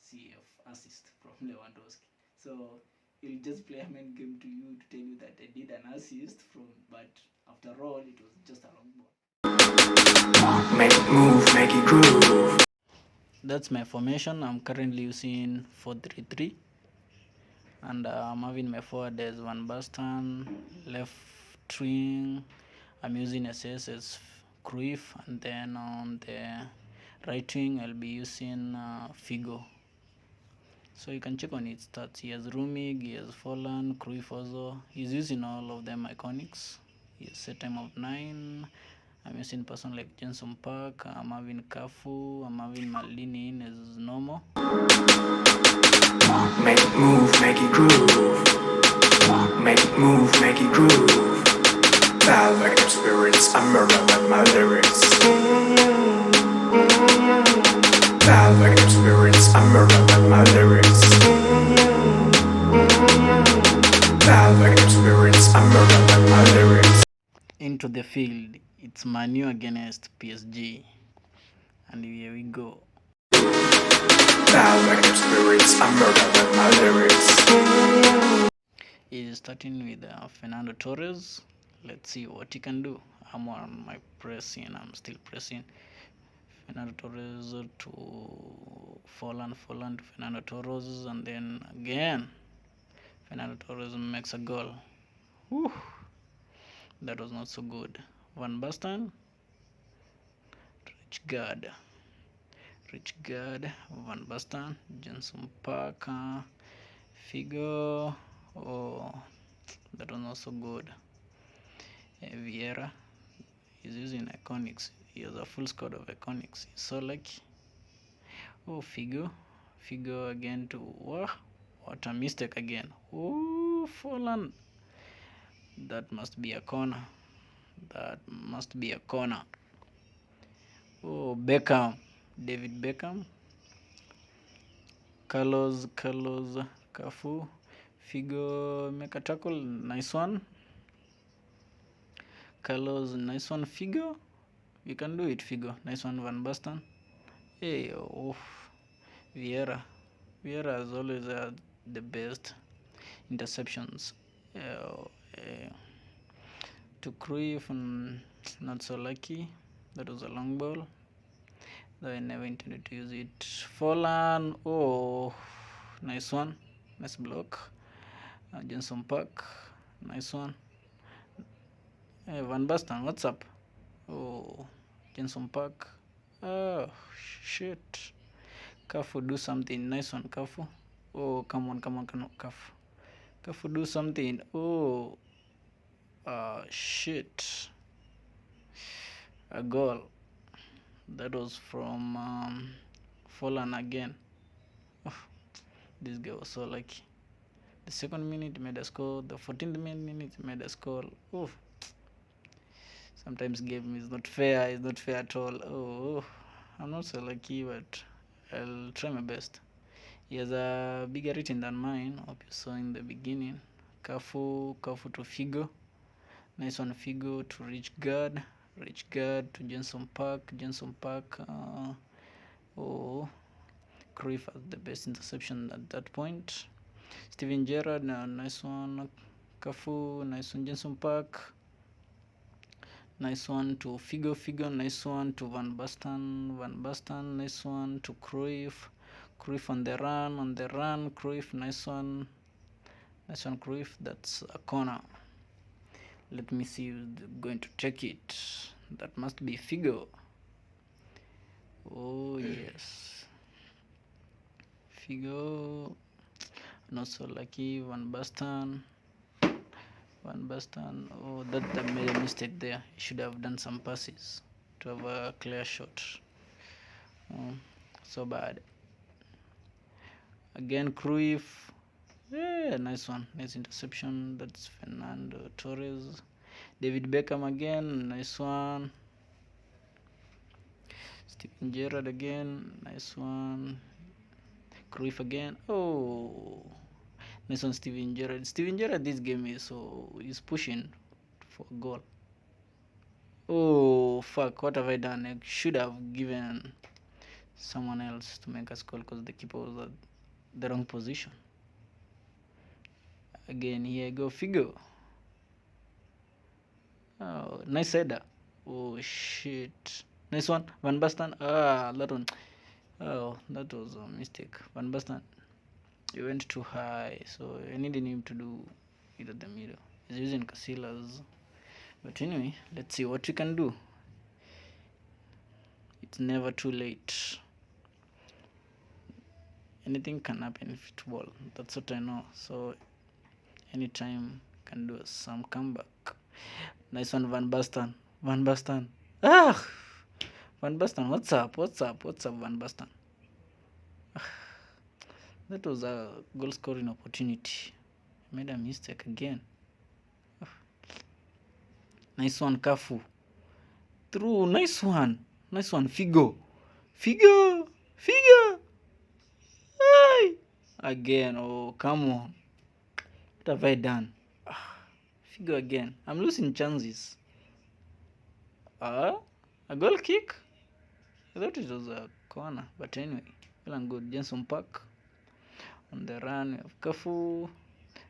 CF assist from Lewandowski. So he'll just play a main game to you to tell you that I did an assist from, but after all, it was just a long ball. Make it move, make it groove. That's my formation. I'm currently using 4-3-3, and I'm having my forward as Van Basten, left wing I'm using SS as Cruyff, and then on the right wing I'll be using Figo. So you can check on its stats. He has Rumig, he has Folland, Cruyff also. He's using all of them iconics. He has set time of 9. I'm using person like Jenson Park. I'm having Cafu. I'm having Maldini in as normal. Make it move, make it groove. Make it move, make it groove. Velvet spirits, I murder with my lyrics. Velvet spirits, I murder with my lyrics. Velvet spirits, I murder with my lyrics. Into the field, it's Manu against PSG. And here we go. Velvet spirits, I murder with my lyrics. Is starting with Fernando Torres. Let's see what he can do. I'm on my pressing. I'm still pressing. Fernando Torres to Folland to Fernando Torres, and then again Fernando Torres makes a goal. Whew. That was not so good. Van Basten, Rich guard, Van Basten, Jenson Parker, Figo. Oh, that was not so good. Vieira is using iconics. He has a full squad of iconics. He's so lucky. Oh, Figo again to what a mistake again. Oh, Folland. That must be a corner. That must be a corner. Oh, Beckham. David Beckham. Carlos Cafu. Figo make a tackle. Nice one. Carlos, nice one. Figo. You can do it, Figo. Nice one, Van Basten. Hey, oh, Vieira. Vieira has always had the best interceptions. To Cruyff, not so lucky. That was a long ball, though I never intended to use it. Follan, oh, nice one. Nice block. Johnson Park, nice one. Hey, Van Basten, what's up? Oh, Johnson Park. Oh, shit. Kafu, do something. Nice one, Kafu. Oh, come on, Kafu. Kafu, do something. Oh, shit. A goal. That was from Follan again. Oh, this guy was so lucky. The second minute made a score. The 14th minute made a score. Oh, sometimes game is not fair. It's not fair at all. Oh, I'm not so lucky, but I'll try my best. He has a bigger rating than mine. Hope you saw in the beginning. Kafu to Figo. Nice one, Figo to Rich Guard to Jenson Park. Oh, Cruyff has the best interception at that point. Steven Gerrard, nice one. Cafu, nice one. Jenson Park, nice one to Figo. Nice one to Van Basten, nice one to Cruyff. Cruyff on the run. Cruyff, nice one. Cruyff. That's a corner. Let me see who's going to take it. That must be Figo. Oh, yes. Figo. Not so lucky. Van Basten. Oh, that made a mistake there. He should have done some passes to have a clear shot. So bad. Again, Cruyff. Yeah, nice one. Nice interception. That's Fernando Torres. David Beckham again. Nice one. Steven Gerrard again. Nice one. Cruyff again. Oh, nice one, Steven Gerrard. This game is pushing for a goal. Oh, fuck. What have I done? I should have given someone else to make us goal because the keeper was at the wrong position. Again, here I go. Figo. Oh, nice header. Oh, shit. Nice one. Van Basten. That one. Oh, that was a mistake. Van Basten. He went too high, so I needed him to do it at the middle. He's using Casillas. But anyway, let's see what we can do. It's never too late. Anything can happen in football. That's what I know. So anytime can do some comeback. Nice one, Van Basten. Van Basten, what's up, Van Basten? That was a goal scoring opportunity. I made a mistake again. Nice one, Cafu. Through, nice one, Figo. Hey! Again, oh, come on. What have I done? Figo again. I'm losing chances. A goal kick? I thought it was a corner, but anyway, well and good. Jenson Park on the run. We have Cafu,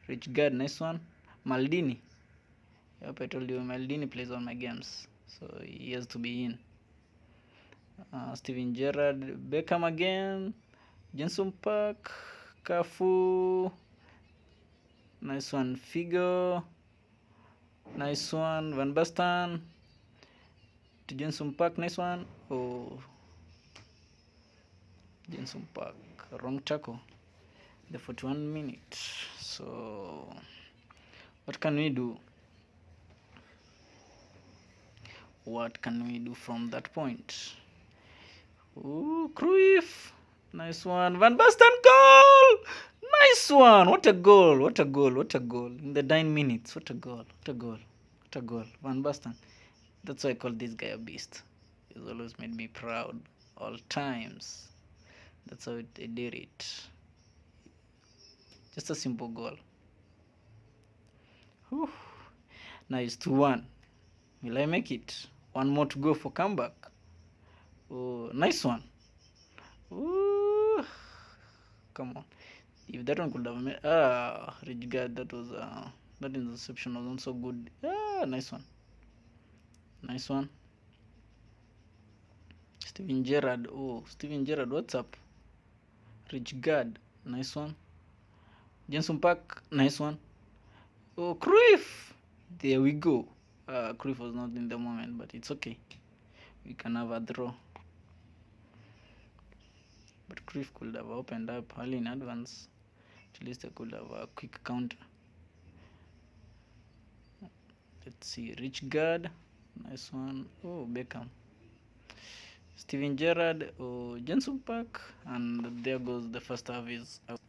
Rich Guard, nice one. Maldini. Yep, I told you Maldini plays all my games, so he has to be in. Steven Gerrard, Beckham again, Jenson Park, Cafu, nice one. Figo, nice one. Van Basten to Jenson Park, nice one. Oh, Jenson Park, wrong tackle. The 41 minutes. So what can we do? What can we do from that point? Ooh, Cruyff. Nice one. Van Basten, goal! Nice one. What a goal. In the 9 minutes. What a goal. Van Basten. That's why I call this guy a beast. has always made me proud all times. That's how I did it. Just a simple goal. Whew. Now it's 2-1. Will I make it? One more to go for comeback. Oh, nice one. Ooh. Come on. If that one could have made... Ridge guard, that interception was not so good. Nice one. Nice one. Steven Gerrard. Oh, Steven Gerrard, what's up? Ridge guard. Nice one. Jenson Park. Nice one. Oh, Cruyff. There we go. Cruyff was not in the moment, but it's okay. We can have a draw. But Cruyff could have opened up early in advance. At least I could have a quick counter. Let's see. Rich guard. Nice one. Oh, Beckham. Steven Gerrard. Oh, Jenson Park. And there goes the first half is out.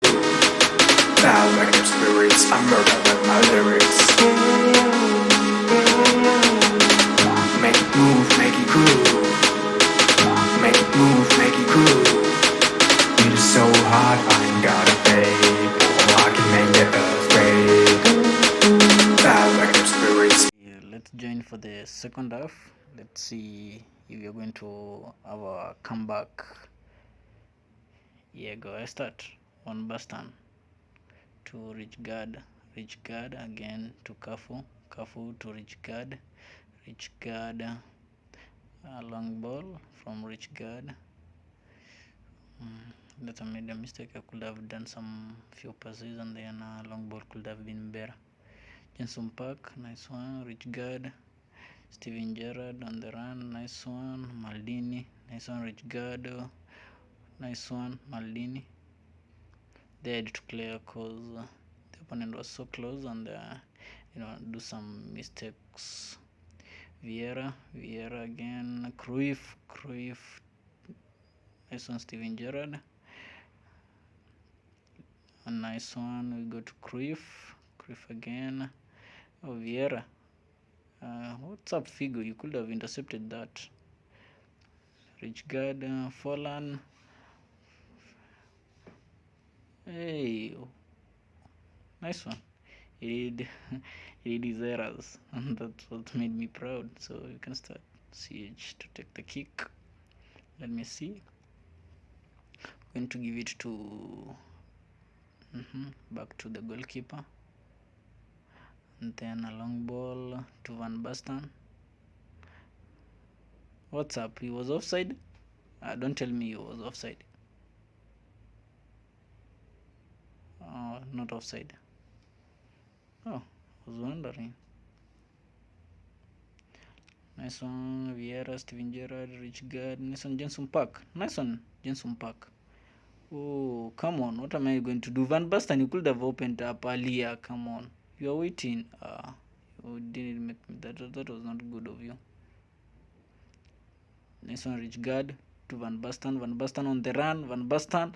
Foul like spirits, I murder with my lyrics. Make it move, make it groove. Make it move, make it groove. It is so hard, I ain't got a fake. I can make the earth break. Foul like spirits. Yeah, let's join for the second half. Let's see if you're going to have a comeback. Yeah, go. I start. One Bastan to Rich guard again to Kafu to Rich guard, a long ball from Rich guard. That I made a mistake. I could have done some few passes and then a long ball could have been better. Jenson Park, nice one. Rich guard. Steven Gerrard on the run, nice one. Maldini, nice one. Rich guard, nice one. Maldini. They had to clear because the opponent was so close and do some mistakes. Vieira again. Cruyff, nice one. Steven Gerrard, a nice one. We go to Cruyff again. Oh, Vieira. What's up, Figo? You could have intercepted that. Rich guard, Forlan. Hey, nice one. He did his errors, and that's what made me proud. So you can start. CH to take the kick. Let me see. Going to give it to back to the goalkeeper, and then a long ball to Van Basten. What's up? He was offside? Don't tell me he was offside. Not offside. Oh, I was wondering. Nice one. Vieira, Steven Gerrard, Rich guard. Nice one, Jenson Park. Nice one, Jenson Park. Oh, come on. What am I going to do? Van Basten, you could have opened up earlier. Come on. You are waiting. You didn't make me. That was not good of you. Nice one, Rich guard to Van Basten. Van Basten on the run. Van Basten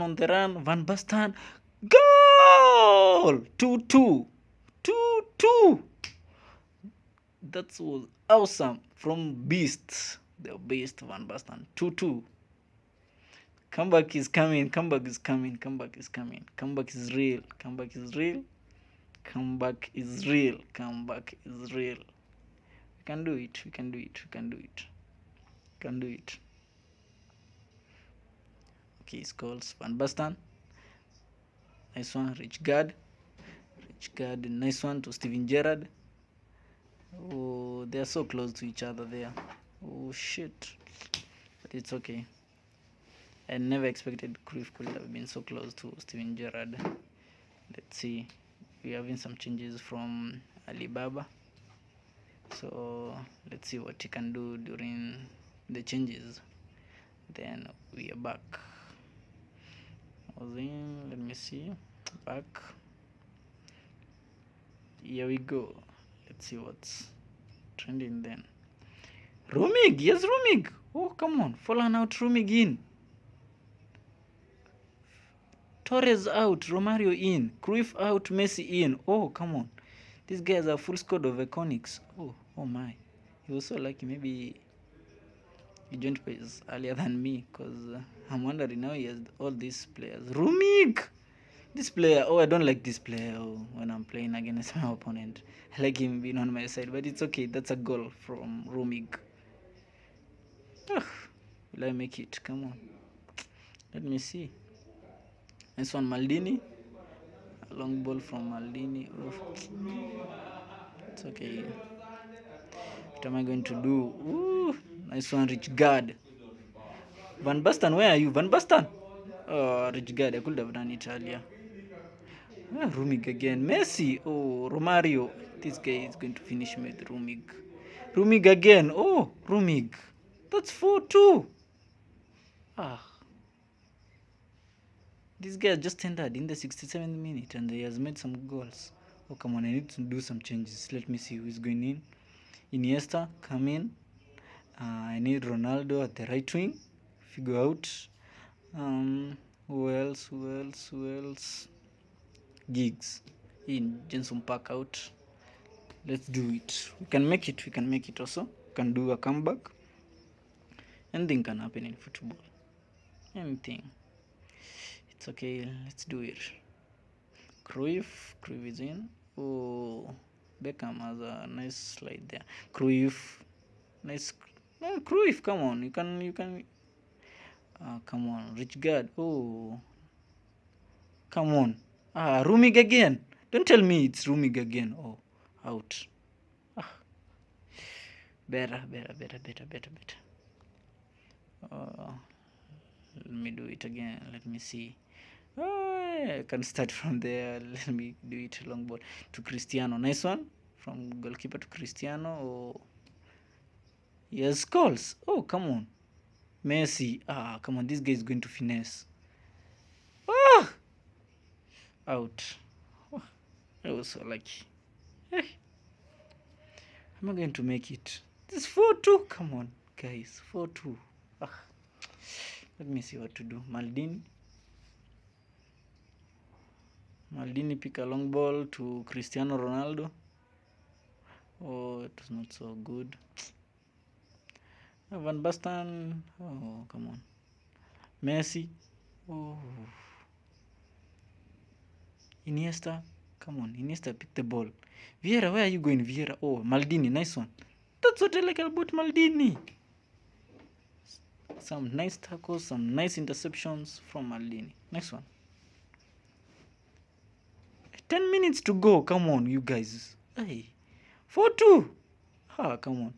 on the run. Van Basten. Goal! 2-2. 2-2. That was awesome from Beast. The Beast Van Basten. 2-2. Comeback is coming. Comeback is real. Comeback is real. We can do it. Okay, scores Van Basten. Nice one, Rich guard. Nice one to Steven Gerrard. Oh, they are so close to each other there. Oh shit, but it's okay. I never expected Cruyff could have been so close to Steven Gerrard. Let's see. We're having some changes from Alibaba, so let's see what he can do during the changes. Then we are back. Let me see. Back. Here we go. Let's see what's trending then. Rumig, yes, Rumig. Oh, come on. Fallen out, Rumig in. Torres out, Romario in. Cruyff out, Messi in. Oh, come on. These guys are full squad of Iconics. Oh my. He was so lucky. Maybe He joined Pes earlier than me because I'm wondering now he has all these players. Rumig! This player, I don't like this player when I'm playing against my opponent. I like him being on my side, but it's okay. That's a goal from Rumig. Ugh, will I make it? Come on. Let me see. This one, Maldini. A long ball from Maldini. It's okay. What am I going to do? Ooh, nice one, Rich Guard. Van Basten, where are you? Van Basten! Oh, Rich Guard, I could have done it earlier. Rumig again. Messi. Oh, Romario. This guy is going to finish me with Rumig. Rumig again. Oh, Rumig. That's 4-2. This guy just entered in the 67th minute and he has made some goals. Oh, come on. I need to do some changes. Let me see who is going in. Iniesta, come in. I need Ronaldo at the right wing. Figure out. Who else? Giggs in. Jenson Park out. Let's do it. We can make it also. We can do a comeback. Anything can happen in football. Anything. It's okay. Let's do it. Cruyff is in. Oh, Beckham has a nice slide there. Cruyff. Nice. No, Cruyff, come on. You can. Come on. Rich guard. Oh. Come on. Rumig again. Don't tell me it's Rumig again. Oh, out. Better. Let me do it again. Let me see. I can start from there. Let me do it. Long ball to Cristiano. Nice one. From goalkeeper to Cristiano. Oh. Yes, goals. Oh, come on. Messi. Come on. This guy is going to finesse. Out. Oh, I was so lucky. Am I going to make it? This 4-2. Come on, guys. 4-2. Let me see what to do. Maldini pick a long ball to Cristiano Ronaldo. Oh, it was not so good. Van Basten. Oh, come on. Messi. Oh. Iniesta. Come on. Iniesta pick the ball. Vieira, where are you going, Vieira? Oh, Maldini. Nice one. That's what I like about Maldini. Some nice tackles, some nice interceptions from Maldini. Next one. 10 minutes to go. Come on, you guys. Hey. 4-2. Come on.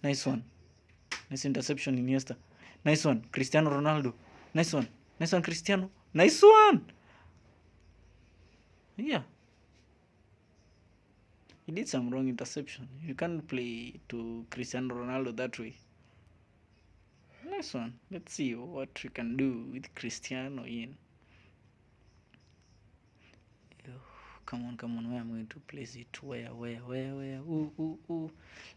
Nice one. Nice interception, Iniesta. Nice one. Cristiano Ronaldo. Nice one. Nice one, Cristiano. Nice one. Yeah. He did some wrong interception. You can't play to Cristiano Ronaldo that way. Nice one. Let's see what we can do with Cristiano in. Come on. Where am I going to place it? Where? Ooh.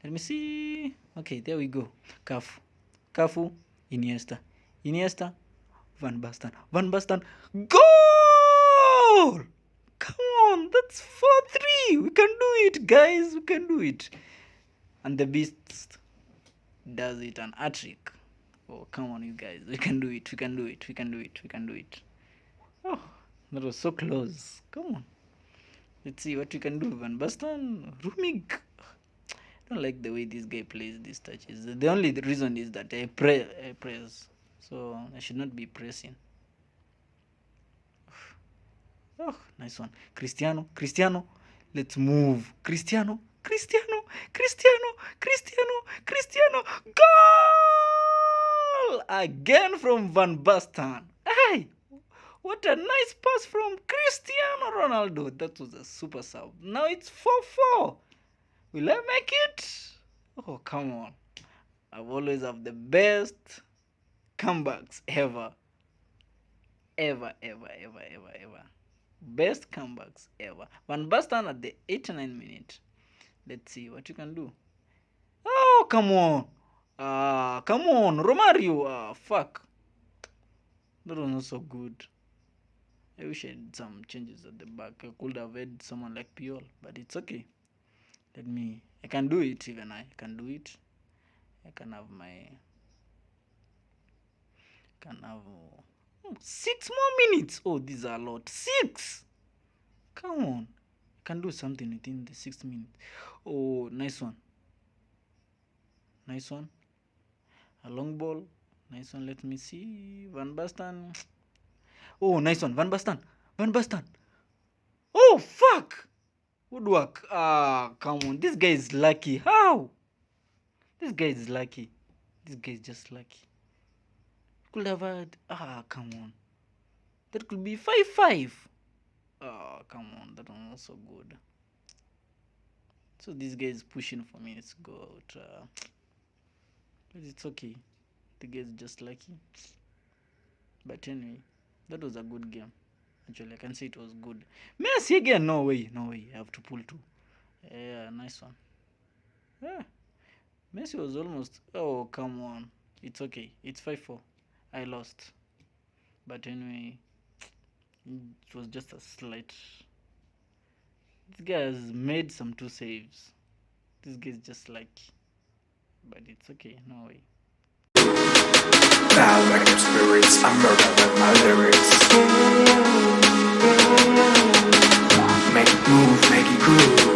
Let me see. Okay, there we go. Cafu. Iniesta. Van Basten. Goal! Come on, that's 4-3. We can do it, guys. We can do it. And the beast does it, an hat-trick. Oh, come on, you guys. We can do it. Oh, that was so close. Come on. Let's see what we can do. Van Basten, Rumig. I don't like the way this guy plays these touches. The only reason is that I press. So I should not be pressing. Oh, nice one. Cristiano. Let's move. Cristiano. Goal! Again from Van Basten. Hey! What a nice pass from Cristiano Ronaldo. That was a super sub. Now it's 4-4. Will I make it? Oh, come on. I've always have the best comebacks ever. Ever. Best comebacks ever. Van Basten at the 89th minute. Let's see what you can do. Oh, come on. Come on. Romario. Fuck. That was not so good. I wish I had some changes at the back. I could have had someone like Piol, but it's okay. I can do it even. I can do it. I can have my Can have 6 more minutes. Oh, these are a lot. 6. Come on. Can do something within the 6 minutes. Oh, nice one. Nice one. A long ball. Nice one. Let me see. Van Basten. Oh, nice one. Van Basten. Van Basten. Oh, fuck. Woodwork. Come on. This guy is lucky. How? This guy is lucky. This guy is just lucky. Could have had. Come on. That could be 5-5. Come on. That one was so good. So this guy is pushing for me. Let's go out. But it's okay. The guy is just lucky. But anyway, that was a good game. Actually, I can say it was good. Messi again. No way. No way. I have to pull 2. Yeah, nice one. Yeah. Messi was almost. Oh, come on. It's okay. It's 5-4. I lost. But anyway, it was just a slight. This guy has made some 2 saves. This guy is just lucky. But it's okay. No way. Bow like your spirits, I murder with my lyrics. Make it move, make it groove.